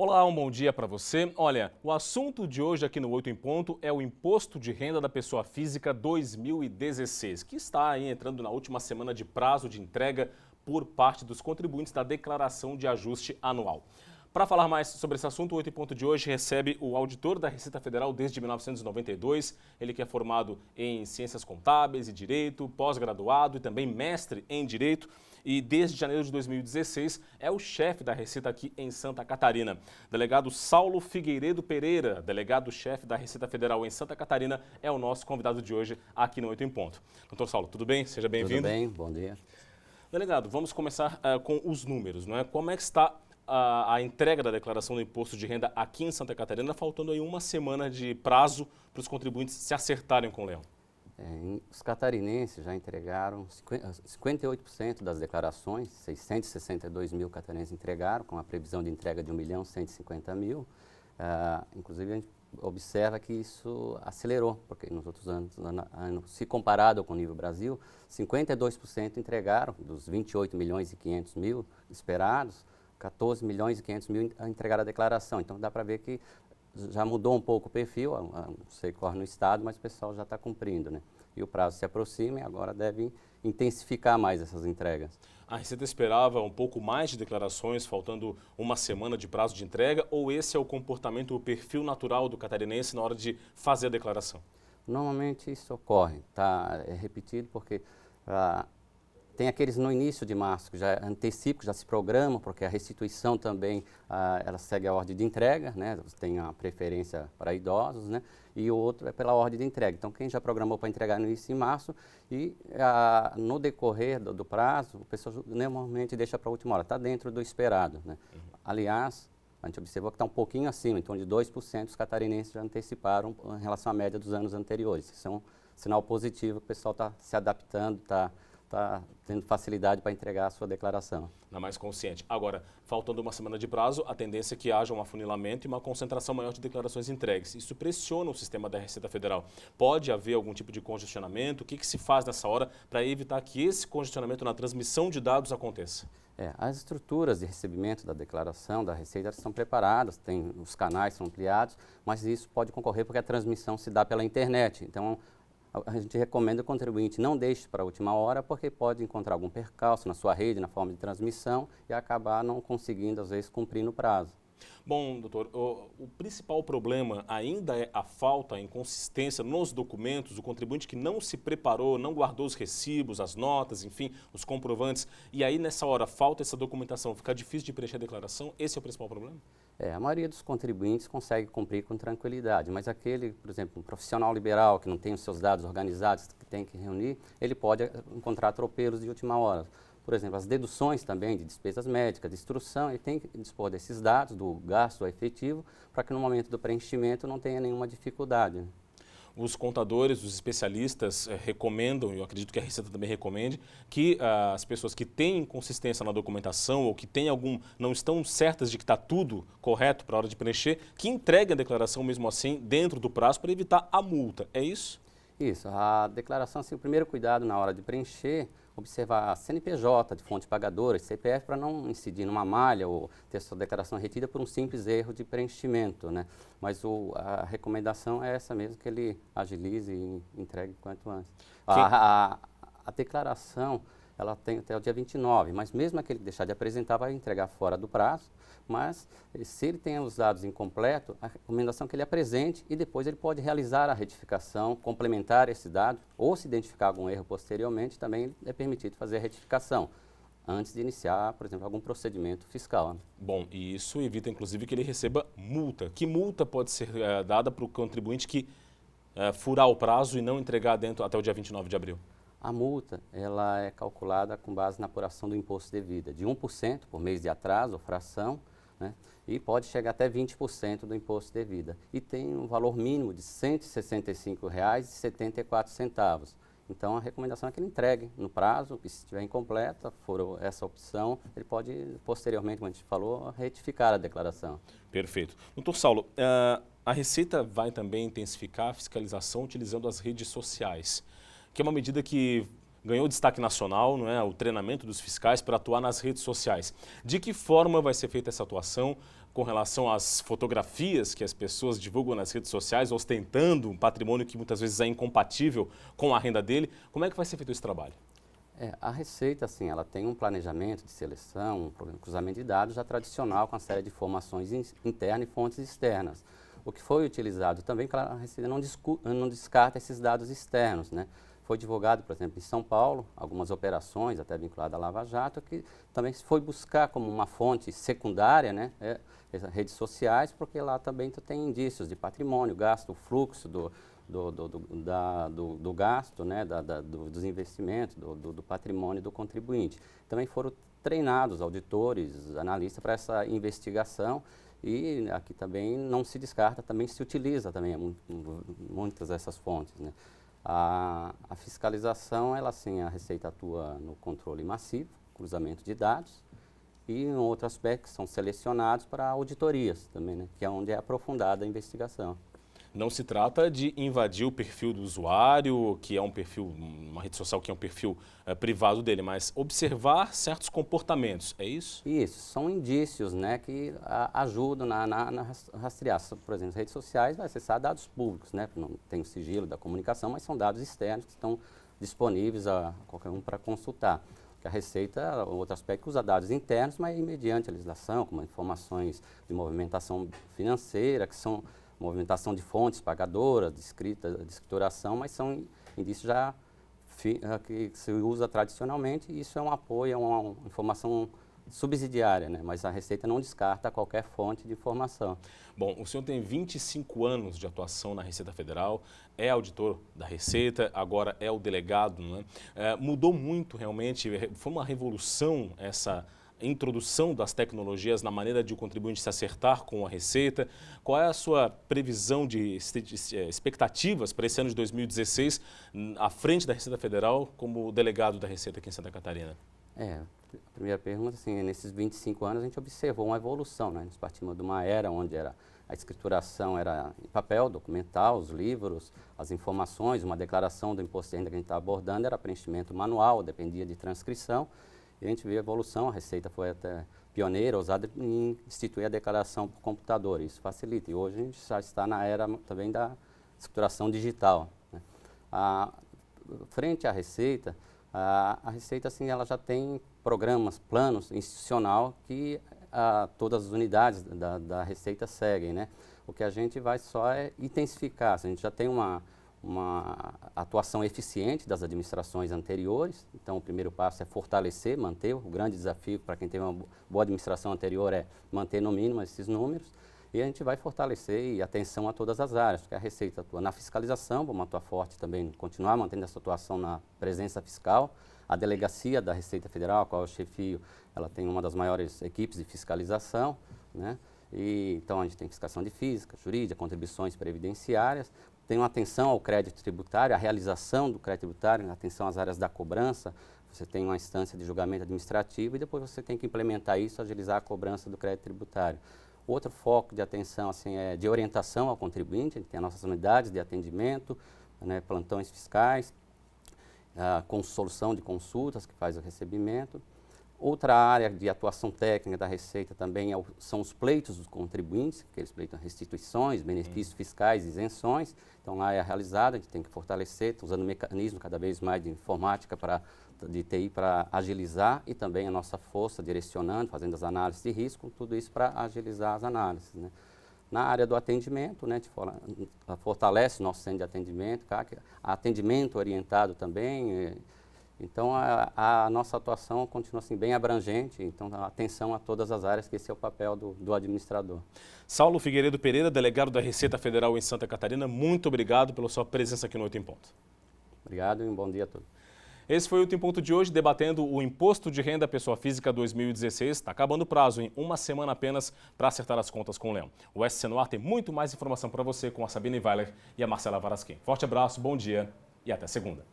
Olá, um bom dia para você. Olha, o assunto de hoje aqui no 8 em Ponto é o Imposto de Renda da Pessoa Física 2016, que está aí entrando na última semana de prazo de entrega por parte dos contribuintes da Declaração de Ajuste Anual. Para falar mais sobre esse assunto, o 8 em Ponto de hoje recebe o auditor da Receita Federal desde 1992, ele que é formado em Ciências Contábeis e Direito, pós-graduado e também mestre em Direito, e desde janeiro de 2016 é o chefe da Receita aqui em Santa Catarina. Delegado Saulo Figueiredo Pereira, delegado-chefe da Receita Federal em Santa Catarina, é o nosso convidado de hoje aqui no 8 em Ponto. Doutor Saulo, tudo bem? Seja bem-vindo. Tudo bem, bom dia. Delegado, vamos começar com os números, não é? Como é que está a entrega da declaração do imposto de renda aqui em Santa Catarina, faltando aí uma semana de prazo para os contribuintes se acertarem com o leão? Os catarinenses já entregaram 58% das declarações, 662 mil catarinenses entregaram, com a previsão de entrega de 1.150.000. Inclusive, a gente observa que isso acelerou, porque nos outros anos, se comparado com o nível Brasil, 52% entregaram, dos 28 milhões e 500 mil esperados, 14 milhões e 500 mil entregaram a declaração. Então, dá para ver que já mudou um pouco o perfil, não sei qual no estado, mas o pessoal já está cumprindo, né? E o prazo se aproxima e agora deve intensificar mais essas entregas. A Receita esperava um pouco mais de declarações, faltando uma semana de prazo de entrega, ou esse é o comportamento, o perfil natural do catarinense na hora de fazer a declaração? Normalmente isso ocorre, tá? É repetido porque tem aqueles no início de março que já antecipam, que já se programam, porque a restituição também, ela segue a ordem de entrega, né? Tem a preferência para idosos, né? E o outro é pela ordem de entrega. Então, quem já programou para entregar no início de março e no decorrer do prazo, o pessoal normalmente deixa para a última hora, está dentro do esperado, né? Aliás, a gente observou que está um pouquinho acima, então de 2% os catarinenses já anteciparam em relação à média dos anos anteriores. Isso é um sinal positivo que o pessoal está se adaptando, está tendo facilidade para entregar a sua declaração. Na mais consciente. Agora, faltando uma semana de prazo, a tendência é que haja um afunilamento e uma concentração maior de declarações entregues. Isso pressiona o sistema da Receita Federal. Pode haver algum tipo de congestionamento? O que se faz nessa hora para evitar que esse congestionamento na transmissão de dados aconteça? As estruturas de recebimento da declaração da Receita estão preparadas, os canais são ampliados, mas isso pode concorrer porque a transmissão se dá pela internet. Então, a gente recomenda o contribuinte não deixe para a última hora, porque pode encontrar algum percalço na sua rede, na forma de transmissão, e acabar não conseguindo, às vezes, cumprir no prazo. Bom, doutor, o principal problema ainda é a falta, a inconsistência nos documentos, o contribuinte que não se preparou, não guardou os recibos, as notas, enfim, os comprovantes, e aí nessa hora falta essa documentação, fica difícil de preencher a declaração, esse é o principal problema? A maioria dos contribuintes consegue cumprir com tranquilidade, mas aquele, por exemplo, um profissional liberal que não tem os seus dados organizados, que tem que reunir, ele pode encontrar atropelos de última hora. Por exemplo, as deduções também de despesas médicas, de instrução, ele tem que dispor desses dados, do gasto efetivo, para que no momento do preenchimento não tenha nenhuma dificuldade, né? Os contadores, os especialistas recomendam, e eu acredito que a Receita também recomende, que as pessoas que têm inconsistência na documentação ou que não estão certas de que está tudo correto para a hora de preencher, que entreguem a declaração mesmo assim dentro do prazo para evitar a multa. É isso? Isso. A declaração, assim, o primeiro cuidado na hora de preencher, observar a CNPJ de fonte pagadora, CPF, para não incidir numa malha ou ter sua declaração retida por um simples erro de preenchimento, né? Mas a recomendação é essa mesmo, que ele agilize e entregue quanto antes. A declaração, ela tem até o dia 29, mas mesmo aquele que deixar de apresentar vai entregar fora do prazo, mas se ele tem os dados incompletos, a recomendação é que ele apresente e depois ele pode realizar a retificação, complementar esse dado, ou se identificar algum erro posteriormente, também é permitido fazer a retificação, antes de iniciar, por exemplo, algum procedimento fiscal, né? Bom, e isso evita inclusive que ele receba multa. Que multa pode ser dada para o contribuinte que furar o prazo e não entregar até o dia 29 de abril? A multa, ela é calculada com base na apuração do imposto devida, de 1% por mês de atraso ou fração, né? E pode chegar até 20% do imposto devida. E tem um valor mínimo de R$ 165,74. Então, a recomendação é que ele entregue no prazo, e se estiver incompleta, for essa opção, ele pode, posteriormente, como a gente falou, retificar a declaração. Perfeito. Doutor Saulo, a Receita vai também intensificar a fiscalização utilizando as redes sociais, que é uma medida que ganhou destaque nacional, não é? O treinamento dos fiscais para atuar nas redes sociais. De que forma vai ser feita essa atuação? com relação às fotografias que as pessoas divulgam nas redes sociais, ostentando um patrimônio que muitas vezes é incompatível com a renda dele. Como é que vai ser feito esse trabalho? A Receita, assim, ela tem um planejamento de seleção, um cruzamento de dados já tradicional com a série de informações internas e fontes externas. O que foi utilizado também, claro, a Receita não descarta esses dados externos, né? Foi divulgado, por exemplo, em São Paulo, algumas operações, até vinculadas à Lava Jato, que também se foi buscar como uma fonte secundária, né, redes sociais, porque lá também tu tem indícios de patrimônio, gasto, o fluxo do gasto, né, dos investimentos, do patrimônio do contribuinte. Também foram treinados auditores, analistas para essa investigação e aqui também não se descarta, também se utiliza também muitas dessas fontes, né. A fiscalização, ela sim, a Receita atua no controle massivo, cruzamento de dados, e em outro aspecto são selecionados para auditorias também, né, que é onde é aprofundada a investigação. Não se trata de invadir o perfil do usuário, que é um perfil, uma rede social que é um perfil privado dele, mas observar certos comportamentos, é isso? Isso, são indícios, né, que ajudam na rastreação. Por exemplo, as redes sociais vai acessar dados públicos, né, não tem o sigilo da comunicação, mas são dados externos que estão disponíveis a qualquer um para consultar. A Receita, outro aspecto, usa dados internos, mas mediante a legislação, como informações de movimentação financeira, que são movimentação de fontes pagadoras, de escrituração, mas são indícios já que se usa tradicionalmente, e isso é um apoio, é uma informação subsidiária, né? Mas a Receita não descarta qualquer fonte de informação. Bom, o senhor tem 25 anos de atuação na Receita Federal, é auditor da Receita, agora é o delegado, né? Mudou muito realmente, foi uma revolução essa introdução das tecnologias na maneira de o contribuinte se acertar com a Receita. Qual é a sua previsão de expectativas para esse ano de 2016 à frente da Receita Federal como delegado da Receita aqui em Santa Catarina? A primeira pergunta, assim, nesses 25 anos a gente observou uma evolução, né? Nós partimos de uma era onde a escrituração era em papel, documental, os livros, as informações, uma declaração do imposto de renda que a gente está abordando era preenchimento manual, dependia de transcrição. E a gente vê a evolução, a Receita foi até pioneira, ousada em instituir a declaração por computador. Isso facilita. E hoje a gente já está na era também da escrituração digital, né? Frente à Receita, a Receita assim, ela já tem programas, planos institucional que todas as unidades da Receita seguem, né? O que a gente vai só é intensificar. A gente já tem uma atuação eficiente das administrações anteriores. Então, o primeiro passo é fortalecer, manter. O grande desafio para quem teve uma boa administração anterior é manter no mínimo esses números. E a gente vai fortalecer e atenção a todas as áreas, porque a Receita atua na fiscalização, vamos atuar forte também, continuar mantendo essa atuação na presença fiscal. A delegacia da Receita Federal, a qual eu chefio, ela tem uma das maiores equipes de fiscalização, né? Então, a gente tem fiscalização de física, jurídica, contribuições previdenciárias. Tem uma atenção ao crédito tributário, a realização do crédito tributário, atenção às áreas da cobrança. Você tem uma instância de julgamento administrativo e depois você tem que implementar isso, agilizar a cobrança do crédito tributário. Outro foco de atenção assim, é de orientação ao contribuinte. A gente tem as nossas unidades de atendimento, né, plantões fiscais, com solução de consultas que faz o recebimento. Outra área de atuação técnica da Receita também são os pleitos dos contribuintes, que eles pleitam restituições, benefícios fiscais, isenções. Então, lá é realizado, a gente tem que fortalecer, usando mecanismos cada vez mais de informática, de TI para agilizar e também a nossa força direcionando, fazendo as análises de risco, tudo isso para agilizar as análises, né? Na área do atendimento, né, fortalece o nosso centro de atendimento, atendimento orientado também. Então, a nossa atuação continua assim, bem abrangente, então atenção a todas as áreas, que esse é o papel do administrador. Saulo Figueiredo Pereira, delegado da Receita Federal em Santa Catarina, muito obrigado pela sua presença aqui no 8 em Ponto. Obrigado e um bom dia a todos. Esse foi o 8 em Ponto de hoje, debatendo o Imposto de Renda à Pessoa Física 2016. Está acabando o prazo, em uma semana apenas, para acertar as contas com o Leão. O SC no Ar tem muito mais informação para você com a Sabine Weiler e a Marcela Varasquim. Forte abraço, bom dia e até segunda.